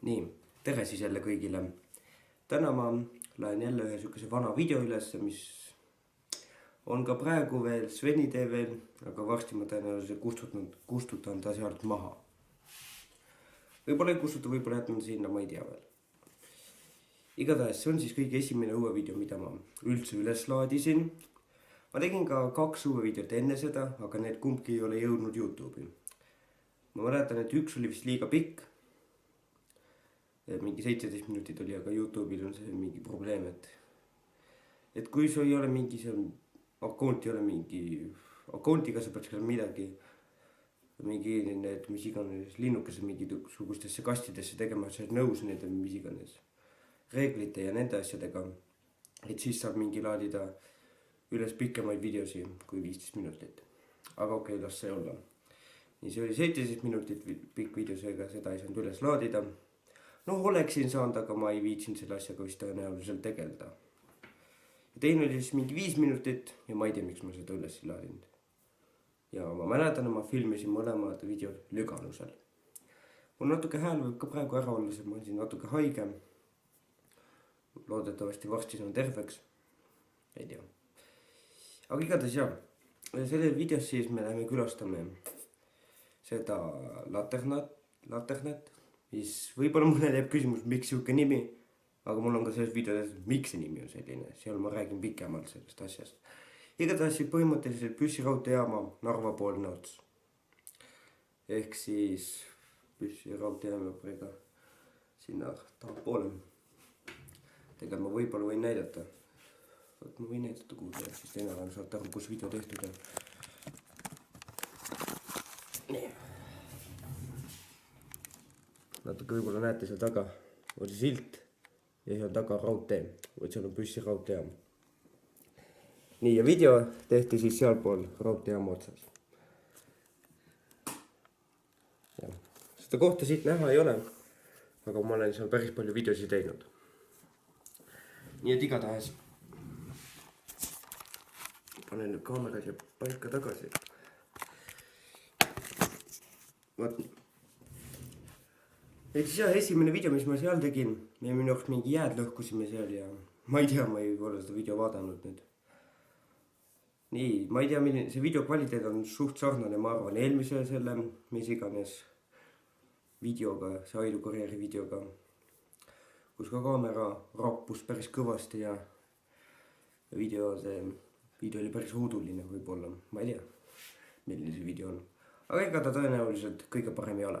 Nii, tere siis jälle kõigile. Täna ma laen jälle ühe sükese vana video üles, mis on ka praegu veel Sveni TV-l, aga varsti ma tõenäoliselt kustutan ta sealt maha. Võib-olla ei kustuta, võib-olla jätan sinna, ma ei tea veel. Igatahes see on siis kõige esimene uue video, mida ma üldse üles laadisin. Ma tegin ka 2 uue videot enne seda, aga need kumbki ei ole jõudnud YouTube'i. Ma mäletan, et üks oli vist liiga pikk. Mingi 17 minutit oli, aga YouTube'il on see mingi probleem, et kui sul ei ole mingi seal akontiga sa pead seal midagi, need mis iganes linnukesed mingisugustesse kastidesse tegema, sa oled nõus nende mis iganes reeglite ja nende asjadega, et siis saab mingi laadida üles pikemaid videosi kui 15 minutit. Aga okei, las see olla. Nii, see oli 17 minutit pikk videosega, seda ei saanud üles laadida. No oleksin saanud, aga ma ei viitsin selle asjaga vist tõenäoliselt tegeleda. Ja teine oli siis mingi 5 minutit ja ma ei tea, miks ma seda üles ei laadinud. Ja ma mäletan, ma filmisin mõlemad videod Lüganusel. Mul natuke hääl võib ka praegu ära olla, sest ma olen siin natuke haige. Loodetavasti varsti saan terveks. Ei tea. Aga igatahes jah, selles videos siis me läheme külastame seda laternat, mis võib-olla mõnele jääb küsimus, miks siuke nimi, aga mul on ka selles videos, miks see nimi on selline, seal ma räägin pikemalt sellest asjast. Igatahes põhimõtteliselt Püssiraudteejaama Narva poolne ots. Ehk siis Püssiraudteejaama sinna tahapoole. Tegelikult ma võib-olla võin näidata. Ma võin näidata kuulda, siis teine enam saate aru, kus video tehtud on. Nii. Natuke võib-olla näete seal taga oli silt ja seal taga raudtee, või seal on Püssiraudteejaam. Nii, ja video tehti siis sealpool raudteejaama otsas. Ja, seda kohta siit näha ei ole, aga ma olen seal päris palju videosi teinud. Nii et igatahes panen nüüd kaamerad ja paika tagasi. Vaat nii. Ehk siis jah, esimene video, mis ma seal tegin, me minu jaoks mingi jääd lõhkusime seal ja ma ei tea, ma ei ole seda video vaadanud nüüd. Nii, ma ei tea, milline see video kvaliteet on suht sarnane, ma arvan, eelmise selle, mis iganes videoga, see Aidu karjääri videoga, kus ka kaamera rappus päris kõvasti ja video oli päris huuduline võib-olla, ma ei tea, milline see video on. Aga ega ta tõenäoliselt kõige parem ei ole.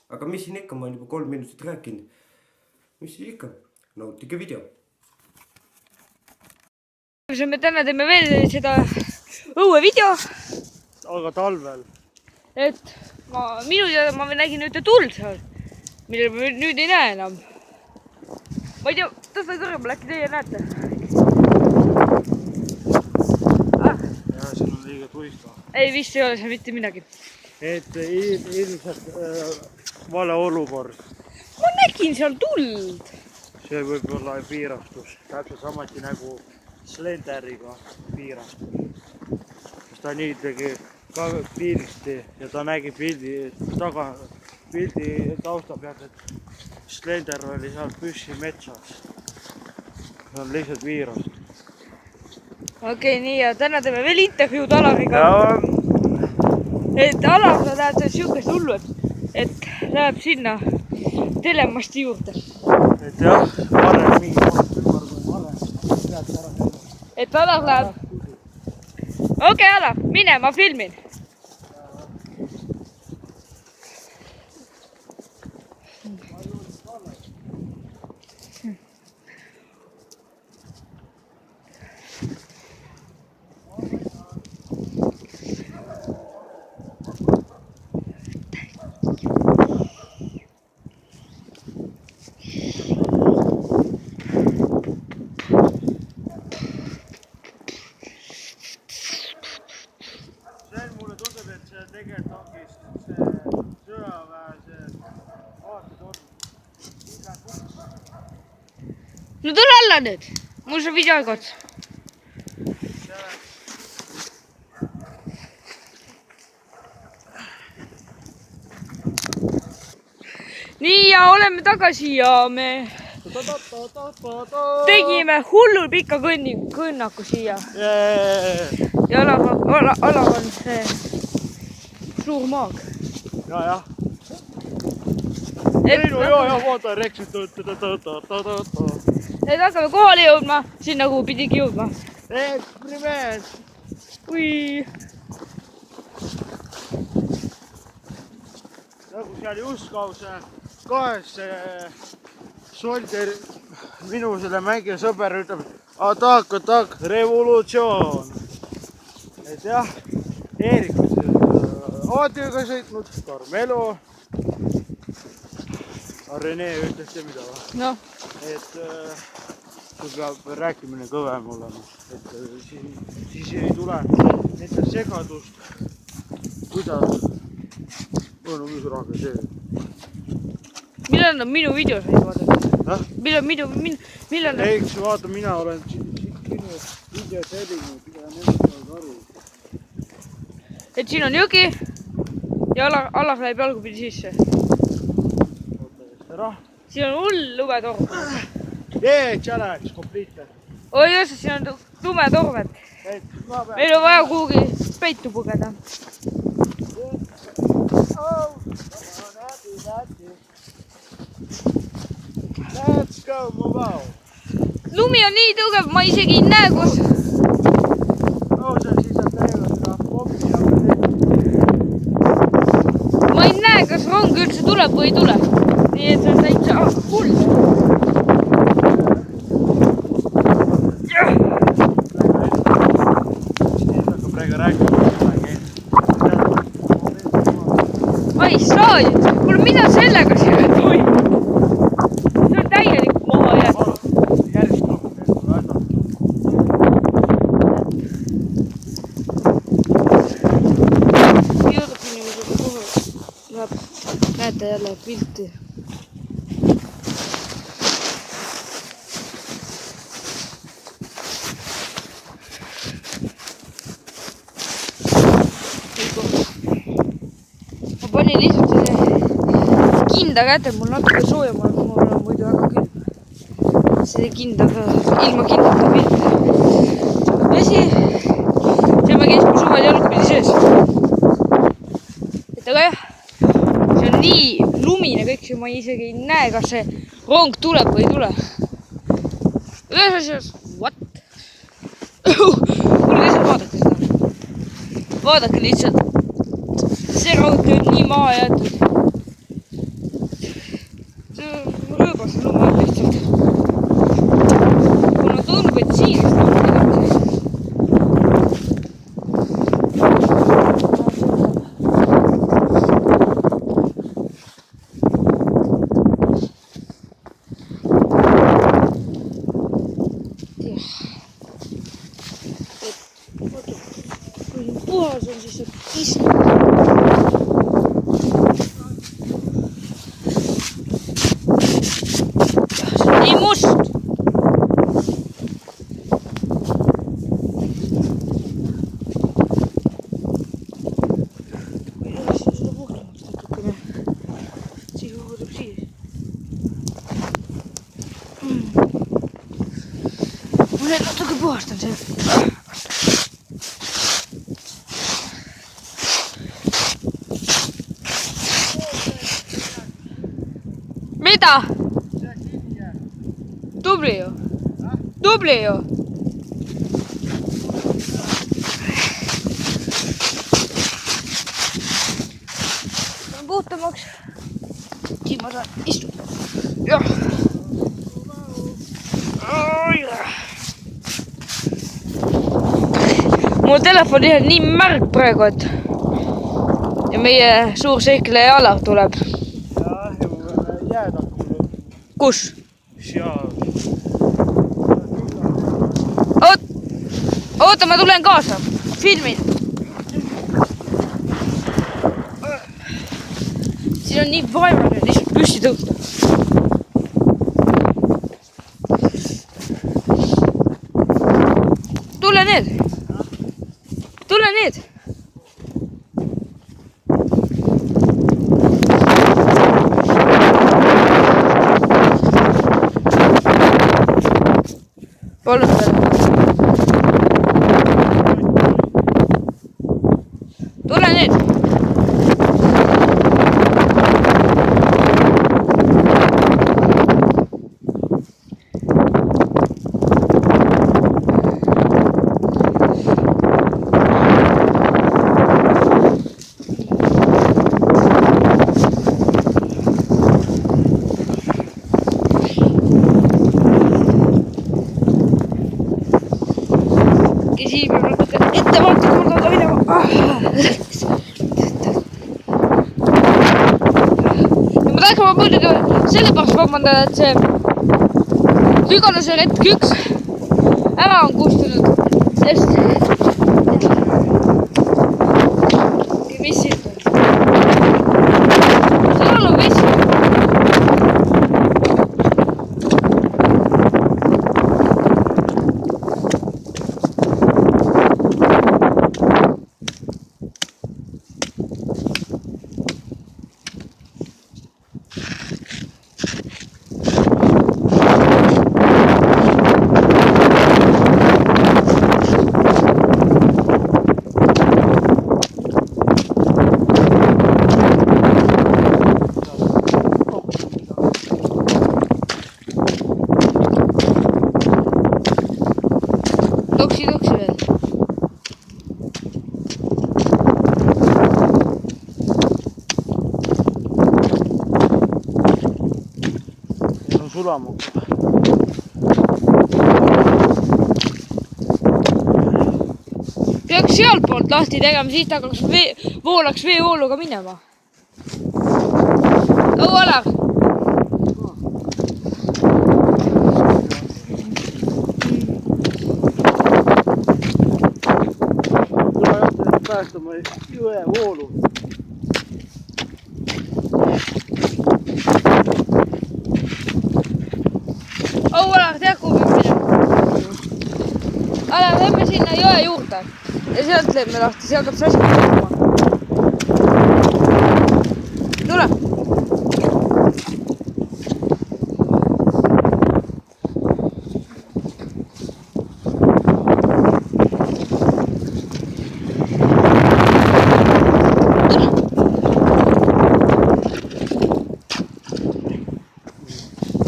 Aga mis siin ikka, ma olen juba 3 minutit rääkinud. Mis siis ikka? Nautige video. Me täna teeme veel seda õue video. Aga talvel. Et minu teada ma nägin ühte tuld seal, mille ma nüüd ei näe enam. Ma ei tea, tõsta kõrgemal, äkki teie näete? Ja siin on liiga tuiska. Ei, vist ei ole seal mitte midagi. Et ilmselt vale olukord. Ma nägin seal tuld. See võib olla piirastus. Täpselt samati nagu Slenderiga piirastus. Sest ta nii tegi ka pilti ja ta nägi pildi tausta pealt, et Slender oli seal Püssi metsas. See on lihtsalt piirastus. Okei, nii ja täna teeme veel intervjuud Alariga. Et Alar läheb siukest hullu, et läheb sinna telemasti juurde. Et jah, varem mingi ümber kui varem. Et Alar läheb. Okei, Alar, mine, ma filmin. Tegelikult ongi see sõjaväe see aatetorn. No tule alla nüüd, mul see video aeg ots. nii ja oleme tagasi ja me tegime hullul pika kõnnaku siia. Ja Alav on see suur maag. Ja. Ja, vaata, reksid. Et hakkame kohale jõudma, sinna kuhu pidigi jõudma. Primeet. Ui. Nagu seal just kaus kahes solder minu selle mängija sõber ütleb, atak, revolutsioon. Et jah, Eerik on ATV-ga sõitnud, Carmelo. Rene ütles see mida või? No. Et sul peab rääkimine kõvem olema, et siis ei tule nende segadust, kuidas on mis rahva see. Millal nad minu videos ei vaadata? Millal nad... Eks vaata, mina olen sinu video tellinud ja nemad saavad aru. Et siin on jõgi ja Alav läheb jalgupidi sisse. Siin on hull lumetorm. Challenge complete. Oi just, siin on lumetormed. Meil on vaja kuhugi peitu pugeda. Let's go, move on. Lumi on nii tõugev, ma isegi ei näe, kus... Ma ei näe, kas rong üldse tuleb või ei tule. Nii et see on täitsa hull. Ai, saadid. Kuule, mida sellega siin toimub? See on täielik maha jäetud. Näete jälle pilti. Ma panin lihtsalt kinda kätte, mul natuke soojama, kui mul on muidu väga külm. See kindaga, ilma kindata pilt. Vesi, see me käisime suvel jalgupidi sees. Et aga jah. See on nii lumine kõik, ma isegi ei näe, kas see rong tuleb või ei tule. Ühes asjas, what? Kuule lihtsalt vaadake seda. Vaadake lihtsalt. See raudtee on nii maha jäetud. See on rööbas lume lihtsalt. Kuna tundub, et siirist on midagi. Puhas on siis see istu. See on nii must. Või oleks seda puhtamaks natukene. Siis juhudub siis. Ma nüüd natuke puhastan see. Mida? Tubli ju. Tubli ju. On puhtamaks. Siin ma saan istuda. Jah. Mul telefon on nii märg praegu, et ja meie suur seikleja Alav tuleb. Kus? Seal. Oota, ma tulen kaasa. Filmin. Siin on nii vaimane lihtsalt püsti tõusta. Tule need. Tule need. Palun peale. Tule nüüd. Siin peab natuke ettevaatlikumalt aga minema. Ja ma tahan muidugi sellepärast vabandada, et see Lüganuse retk 1 ära on kustunud, sest mis siit on? Seal on vesi. Toksi veel. Ja on sulamukka. Peaks sealtpoolt lahti tegema, siis ta hakkaks voolaks veevooluga minema. Alar! Päästama jõe voolu. Alar, tead kuhu peab minema? Alar, lähme sinna jõe juurde ja sealt lähme lahti, seal peab see asi minema. Tule!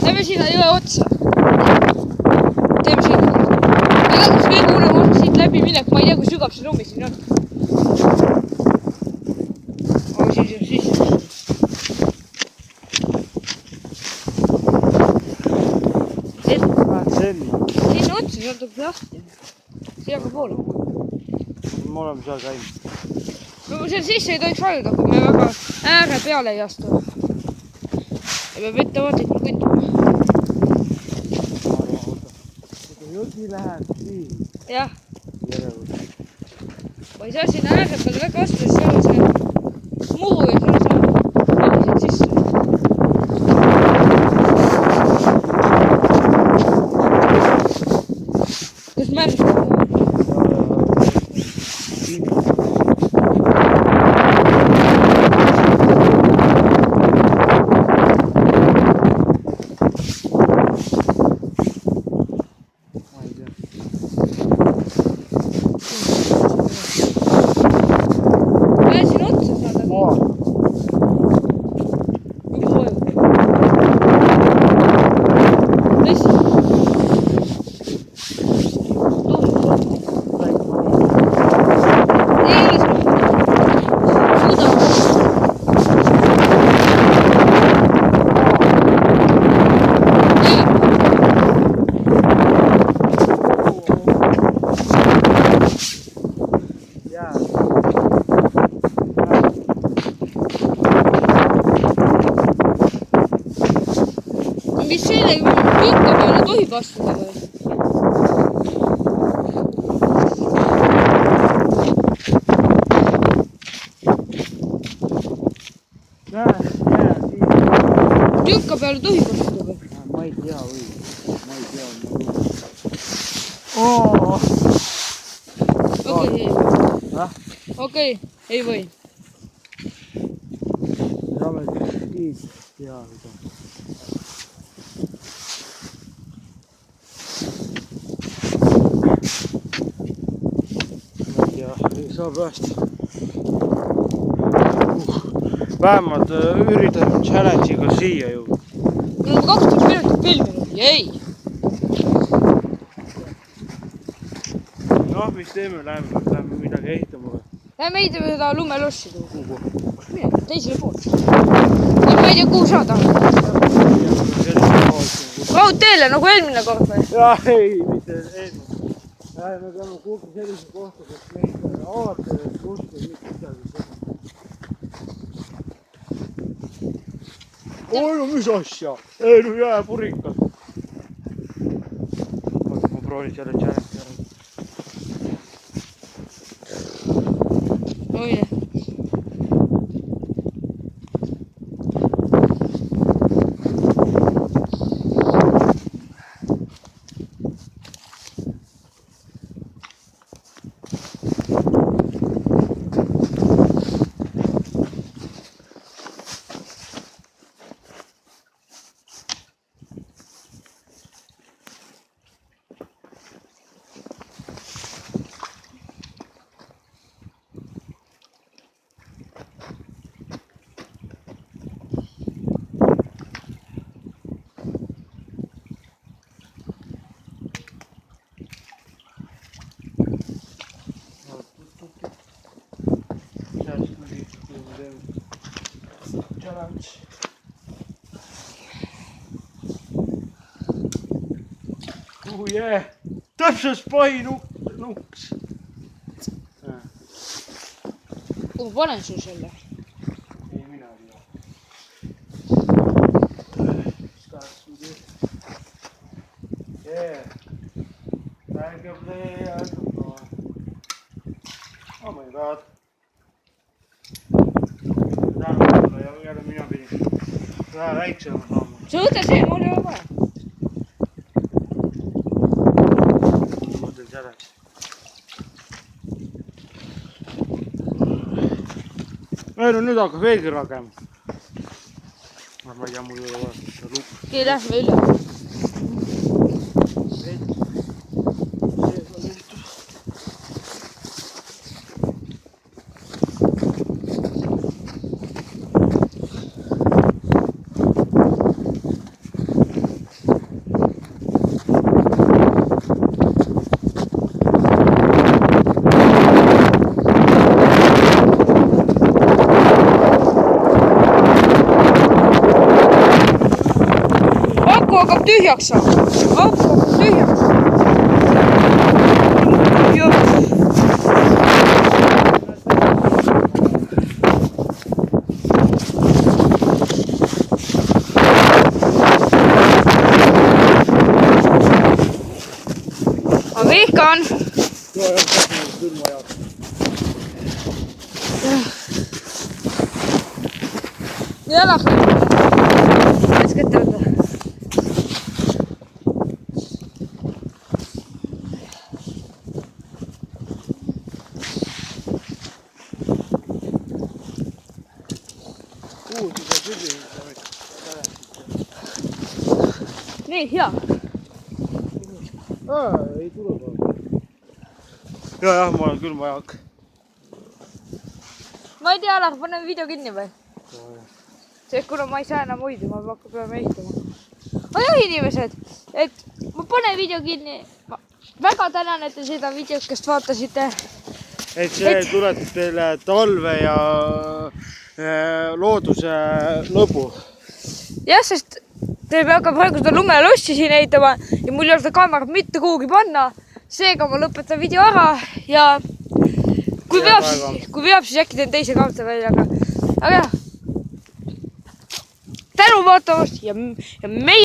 Lähme sinna jõe otsa. Teeme sinna. Ma ei tea, kas veel kuulema on siit läbi minek. Ma ei tea, kui sügav see lumi siin on. Aga siis on sisse. Sinna otsa, seal tuleb lahti. Siia ka poole. Me oleme seal käinud. Seal sisse ei tohiks vajuda, kui me väga ääre peale ei astu. Ja peab ettevaatlikult kõndima. Jõgi läheb siin. Jah. Ma ei saa sinna ääre peale väga astuda, siis seal on see muru ja seal on see siit sisse. Kas märg? Mis selle jõuka peale tohib astuda või? Jõuka peale tohib astuda või? Ma ei tea või. Okei, ei või. Saame kiit teada. saab hästi. Vähemalt üritan challenge'iga siia jõuda. Mul on 20 minutit filminud, jäi. Noh, mis teeme, lähme midagi ehitama või? Lähme ehitame seda lumelossi. Kus minna? Teisele poole. Ma ei tea, kuhu saada. Raudteele nagu eelmine kord või? Jaa, ei, mitte eelmine. Me peame kuulda sellise kohta, kus meid avata ja kuulda mitte midagi seda. Oi, no mis asja? Ei, no jääpurikas. Ma proovin selle challenge ära. Oine. Oh yeah! Täpselt spy nuks! Kuhu panen sul selle? Ei mina ei tea. Yeah! Mänge play, oh my god! Tänu ja jälle mina pidin vähe väiksema saama. Sa võta see, mul ei ole vaja. Meil on nüüd hakkab veelgi ragema. Ma ei tea, mul ei ole vaja lukk. Okei, lähme üle. Hakkab tühjaks saama. Hakkab tühjaks. Ma vihkan. Jalaks. Let's get out there. Nii, hea. Ei tule ka. Jah, ma olen küll majak. Ma ei tea, Alar, panen video kinni või? Sest kuna ma ei saa enam hoida, ma peame ehitama. Oh jah, inimesed, et ma panen video kinni. Ma väga tänan, et te seda videokest vaatasite. Et see tuletab teile talve ja looduse lõbu. Jah, sest te hakkab praegu seda lumelossi siin ehitama ja mul ei ole seda kaamerat mitte kuhugi panna. Seega ma lõpetan video ära ja kui veab, siis äkki teen teise kaamera välja. Aga jah, tänu vaatamast ja meie